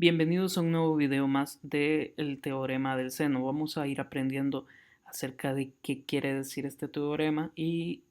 Bienvenidos a un nuevo video más del teorema del seno. Vamos a ir aprendiendo acerca de qué quiere decir este teorema y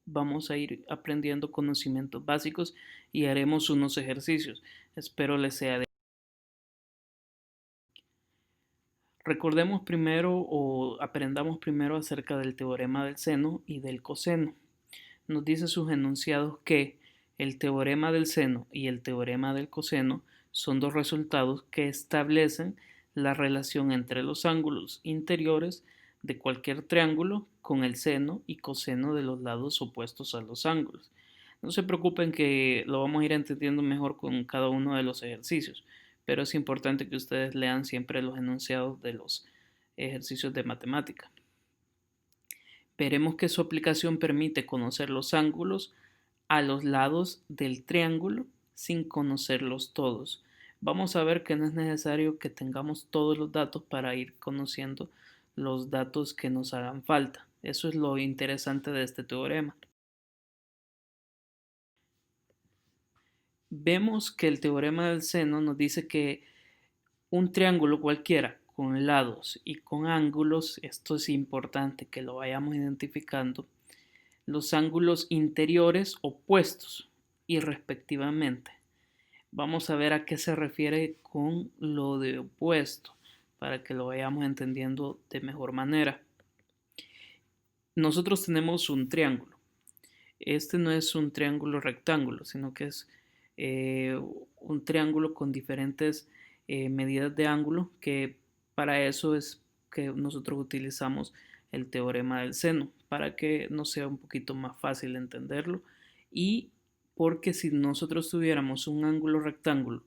vamos a ir aprendiendo conocimientos básicos y haremos unos ejercicios. Espero les sea de... Recordemos primero o aprendamos primero acerca del teorema del seno y del coseno. Nos dice sus enunciados que el teorema del seno y el teorema del coseno son dos resultados que establecen la relación entre los ángulos interiores de cualquier triángulo con el seno y coseno de los lados opuestos a los ángulos. No se preocupen que lo vamos a ir entendiendo mejor con cada uno de los ejercicios, pero es importante que ustedes lean siempre los enunciados de los ejercicios de matemática. Veremos que su aplicación permite conocer los ángulos a los lados del triángulo sin conocerlos todos. Vamos a ver que no es necesario que tengamos todos los datos para ir conociendo los datos que nos hagan falta. Eso es lo interesante de este teorema. Vemos que el teorema del seno nos dice que un triángulo cualquiera con lados y con ángulos, esto es importante que lo vayamos identificando, los ángulos interiores opuestos y respectivamente. Vamos a ver a qué se refiere con lo de opuesto para que lo vayamos entendiendo de mejor manera. Nosotros tenemos un triángulo. Este no es un triángulo rectángulo, sino que es un triángulo con diferentes medidas de ángulo, que para eso es que nosotros utilizamos el teorema del seno, para que nos sea un poquito más fácil entenderlo, y porque si nosotros tuviéramos un ángulo rectángulo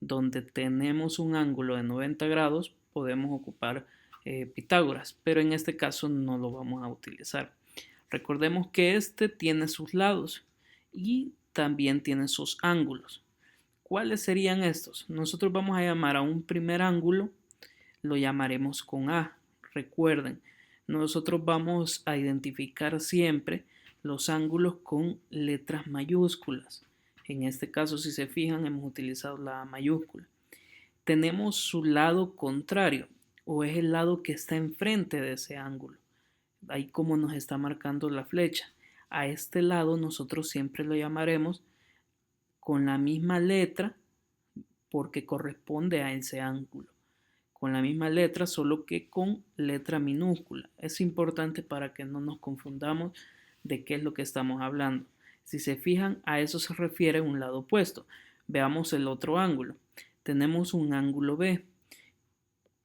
donde tenemos un ángulo de 90 grados, podemos ocupar Pitágoras, pero en este caso no lo vamos a utilizar. Recordemos que este tiene sus lados y también tiene sus ángulos. ¿Cuáles serían estos? Nosotros vamos a llamar a un primer ángulo, lo llamaremos con A. Recuerden, nosotros vamos a identificar siempre los ángulos con letras mayúsculas. En este caso, si se fijan, hemos utilizado la A mayúscula. Tenemos su lado contrario, o es el lado que está enfrente de ese ángulo. Ahí como nos está marcando la flecha. A este lado nosotros siempre lo llamaremos con la misma letra porque corresponde a ese ángulo. Con la misma letra, solo que con letra minúscula. Es importante para que no nos confundamos de qué es lo que estamos hablando. Si se fijan, a eso se refiere un lado opuesto. Veamos el otro ángulo. Tenemos un ángulo B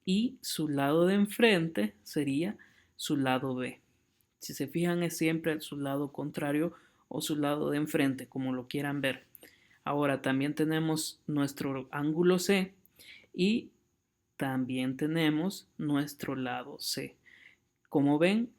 y su lado de enfrente sería su lado B. Si se fijan, es siempre su lado contrario o su lado de enfrente, como lo quieran ver. Ahora también tenemos nuestro ángulo C y también tenemos nuestro lado C. Como ven,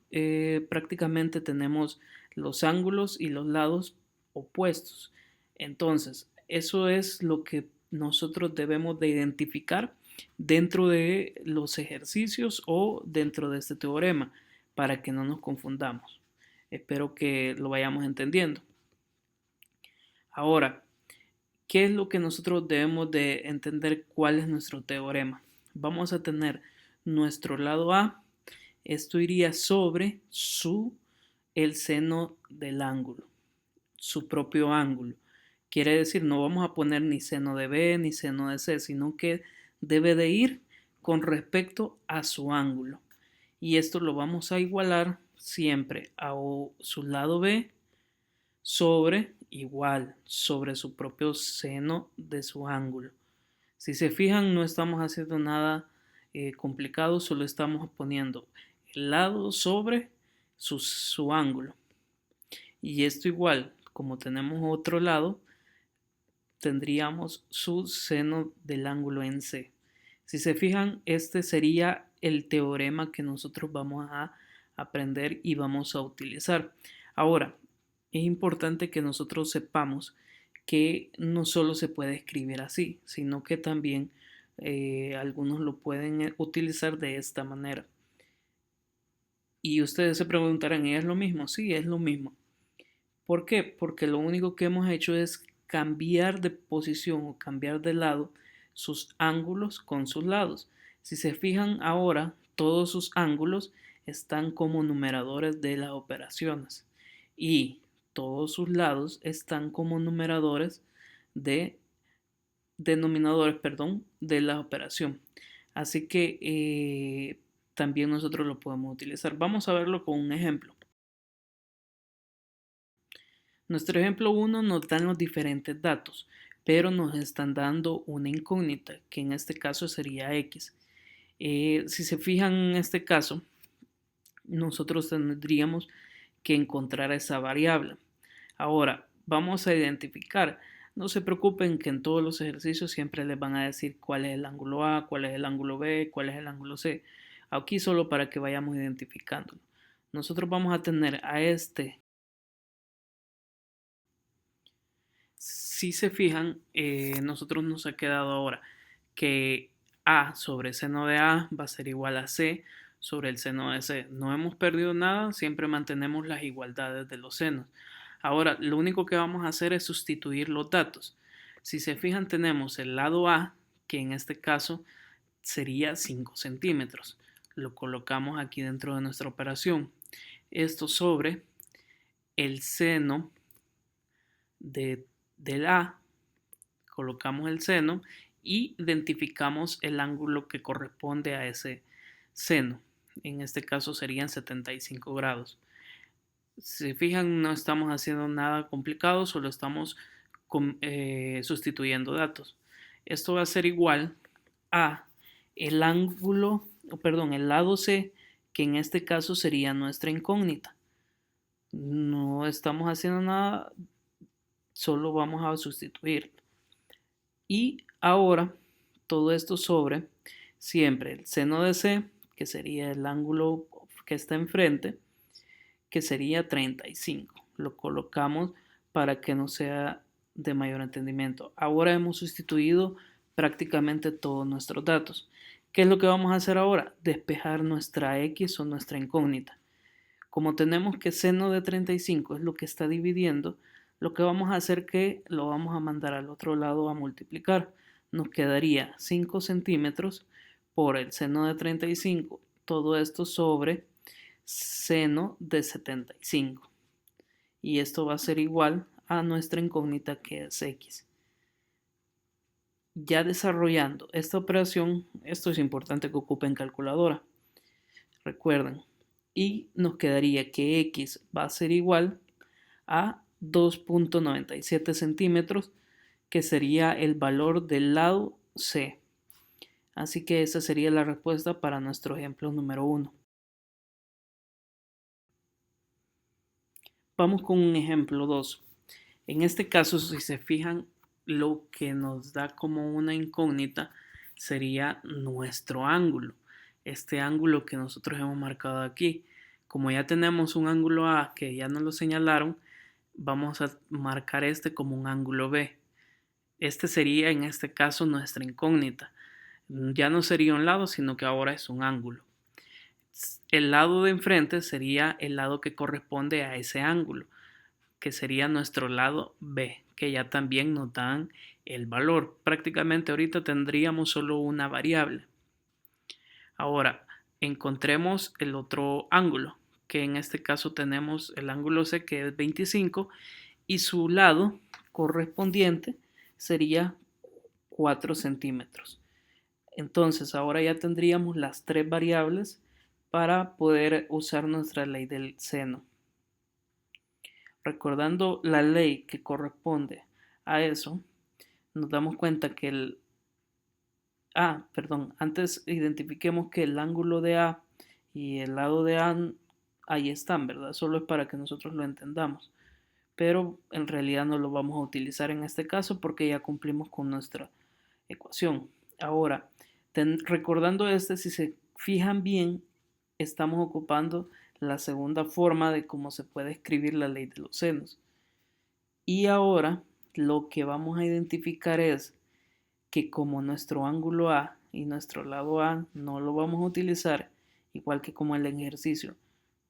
prácticamente tenemos los ángulos y los lados opuestos. Entonces, eso es lo que nosotros debemos de identificar dentro de los ejercicios o dentro de este teorema para que no nos confundamos. Espero que lo vayamos entendiendo. Ahora, ¿qué es lo que nosotros debemos de entender? ¿Cuál es nuestro teorema? Vamos a tener nuestro lado A. Esto iría sobre el seno del ángulo, su propio ángulo. Quiere decir, no vamos a poner ni seno de B ni seno de C, sino que debe de ir con respecto a su ángulo. Y esto lo vamos a igualar siempre a su lado B sobre su propio seno de su ángulo. Si se fijan, no estamos haciendo nada complicado, solo estamos poniendo el lado sobre su ángulo. Y esto igual, como tenemos otro lado, tendríamos su seno del ángulo en C. Si se fijan, este sería el teorema que nosotros vamos a aprender y vamos a utilizar. Ahora, es importante que nosotros sepamos que no solo se puede escribir así, sino que también algunos lo pueden utilizar de esta manera. Y ustedes se preguntarán, ¿es lo mismo? Sí, es lo mismo. ¿Por qué? Porque lo único que hemos hecho es cambiar de posición o cambiar de lado sus ángulos con sus lados. Si se fijan ahora, todos sus ángulos están como numeradores de las operaciones y todos sus lados están como numeradores de denominadores, perdón, de la operación. Así que también nosotros lo podemos utilizar. Vamos a verlo con un ejemplo. Nuestro ejemplo 1 nos dan los diferentes datos, pero nos están dando una incógnita, que en este caso sería x. Si se fijan en este caso, nosotros tendríamos que encontrar esa variable. Ahora, vamos a identificar. No se preocupen que en todos los ejercicios siempre les van a decir cuál es el ángulo A, cuál es el ángulo B, cuál es el ángulo C. Aquí solo para que vayamos identificándolo. Nosotros vamos a tener a este. Si se fijan, nosotros nos ha quedado ahora que A sobre seno de A va a ser igual a C sobre el seno de C. No hemos perdido nada, siempre mantenemos las igualdades de los senos. Ahora, lo único que vamos a hacer es sustituir los datos. Si se fijan, tenemos el lado A, que en este caso sería 5 centímetros. Lo colocamos aquí dentro de nuestra operación. Esto sobre el seno del A, colocamos el seno y identificamos el ángulo que corresponde a ese seno. En este caso serían 75 grados. Si se fijan, no estamos haciendo nada complicado, solo estamos sustituyendo datos. Esto va a ser igual a el ángulo, perdón, el lado C, que en este caso sería nuestra incógnita. No estamos haciendo nada, solo vamos a sustituir. Y ahora todo esto sobre siempre el seno de C, que sería el ángulo que está enfrente, que sería 35. Lo colocamos para que no sea de mayor entendimiento. Ahora hemos sustituido prácticamente todos nuestros datos. ¿Qué es lo que vamos a hacer ahora? Despejar nuestra X o nuestra incógnita. Como tenemos que seno de 35 es lo que está dividiendo, lo que vamos a hacer es que lo vamos a mandar al otro lado a multiplicar. Nos quedaría 5 centímetros por el seno de 35. Todo esto sobre seno de 75. Y esto va a ser igual a nuestra incógnita que es x. Ya desarrollando esta operación, esto es importante que ocupen calculadora. Recuerden, y nos quedaría que x va a ser igual a 2.97 centímetros, que sería el valor del lado C. Así que esa sería la respuesta para nuestro ejemplo número 1. Vamos con un ejemplo 2. En este caso, si se fijan, lo que nos da como una incógnita sería nuestro ángulo. Este ángulo que nosotros hemos marcado aquí. Como ya tenemos un ángulo A que ya nos lo señalaron, vamos a marcar este como un ángulo B. Este sería en este caso nuestra incógnita. Ya no sería un lado, sino que ahora es un ángulo. El lado de enfrente sería el lado que corresponde a ese ángulo, que sería nuestro lado B, que ya también nos dan el valor. Prácticamente ahorita tendríamos solo una variable. Ahora, encontremos el otro ángulo, que en este caso tenemos el ángulo C, que es 25, y su lado correspondiente sería 4 centímetros. Entonces, ahora ya tendríamos las tres variables para poder usar nuestra ley del seno. Recordando la ley que corresponde a eso, nos damos cuenta que antes identifiquemos que el ángulo de A y el lado de A ahí están, ¿verdad? Solo es para que nosotros lo entendamos. Pero en realidad no lo vamos a utilizar en este caso porque ya cumplimos con nuestra ecuación. Ahora, recordando si se fijan bien, estamos ocupando la segunda forma de cómo se puede escribir la ley de los senos. Y ahora lo que vamos a identificar es que como nuestro ángulo A y nuestro lado A no lo vamos a utilizar, igual que como el ejercicio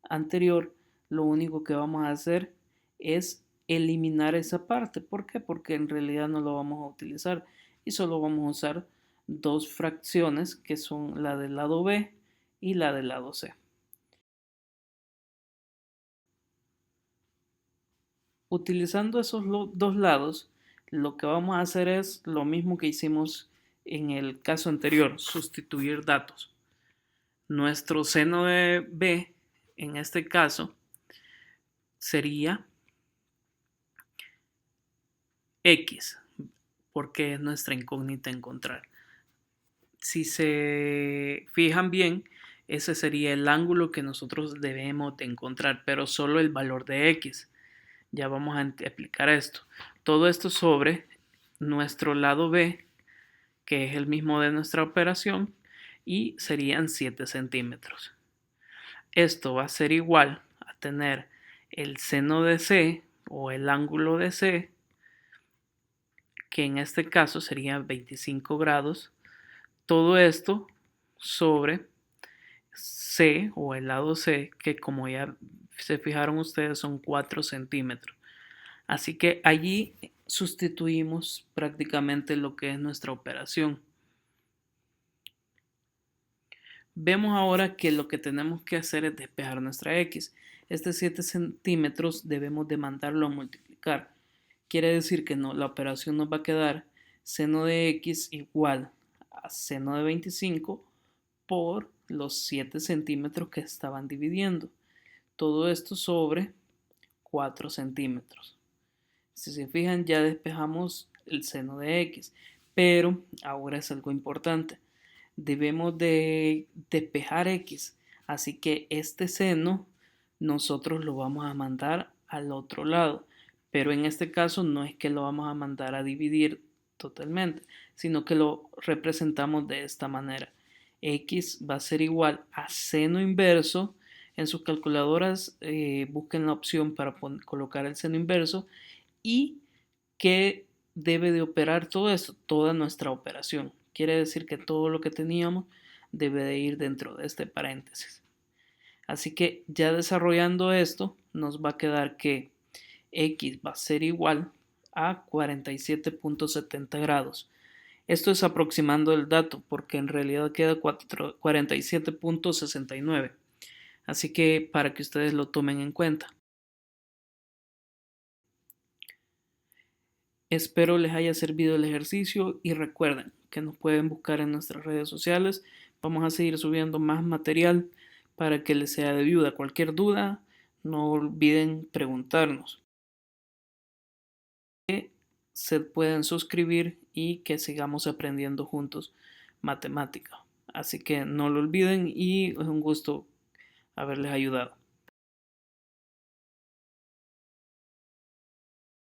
anterior, lo único que vamos a hacer es eliminar esa parte. ¿Por qué? Porque en realidad no lo vamos a utilizar. y solo vamos a usar dos fracciones que son la del lado B y la del lado C. Utilizando esos dos lados, lo que vamos a hacer es lo mismo que hicimos en el caso anterior, sustituir datos. Nuestro seno de B, en este caso, sería X, porque es nuestra incógnita a encontrar. Si se fijan bien, ese sería el ángulo que nosotros debemos de encontrar, pero solo el valor de X. Ya vamos a explicar esto. Todo esto sobre nuestro lado B, que es el mismo de nuestra operación, y serían 7 centímetros. Esto va a ser igual a tener el seno de C o el ángulo de C, que en este caso sería 25 grados. Todo esto sobre C o el lado C, que como ya se fijaron ustedes son 4 centímetros. Así que allí sustituimos prácticamente lo que es nuestra operación. Vemos ahora que lo que tenemos que hacer es despejar nuestra X. Este 7 centímetros debemos de mandarlo a multiplicar. Quiere decir que la operación nos va a quedar seno de X igual a seno de 25 por los 7 centímetros que estaban dividiendo. Todo esto sobre 4 centímetros. Si se fijan, ya despejamos el seno de X, pero ahora es algo importante. Debemos de despejar X, así que este seno nosotros lo vamos a mandar al otro lado, pero en este caso no es que lo vamos a mandar a dividir totalmente, sino que lo representamos de esta manera. X va a ser igual a seno inverso. En sus calculadoras busquen la opción para colocar el seno inverso y que debe de operar todo esto, toda nuestra operación. Quiere decir que todo lo que teníamos debe de ir dentro de este paréntesis. Así que ya desarrollando esto, nos va a quedar que X va a ser igual a 47.70 grados. Esto es aproximando el dato porque en realidad queda 47.69. Así que para que ustedes lo tomen en cuenta. Espero les haya servido el ejercicio y recuerden que nos pueden buscar en nuestras redes sociales. Vamos a seguir subiendo más material para que les sea de ayuda. Cualquier duda, no olviden preguntarnos. Que se pueden suscribir y que sigamos aprendiendo juntos matemática. Así que no lo olviden y es un gusto haberles ayudado.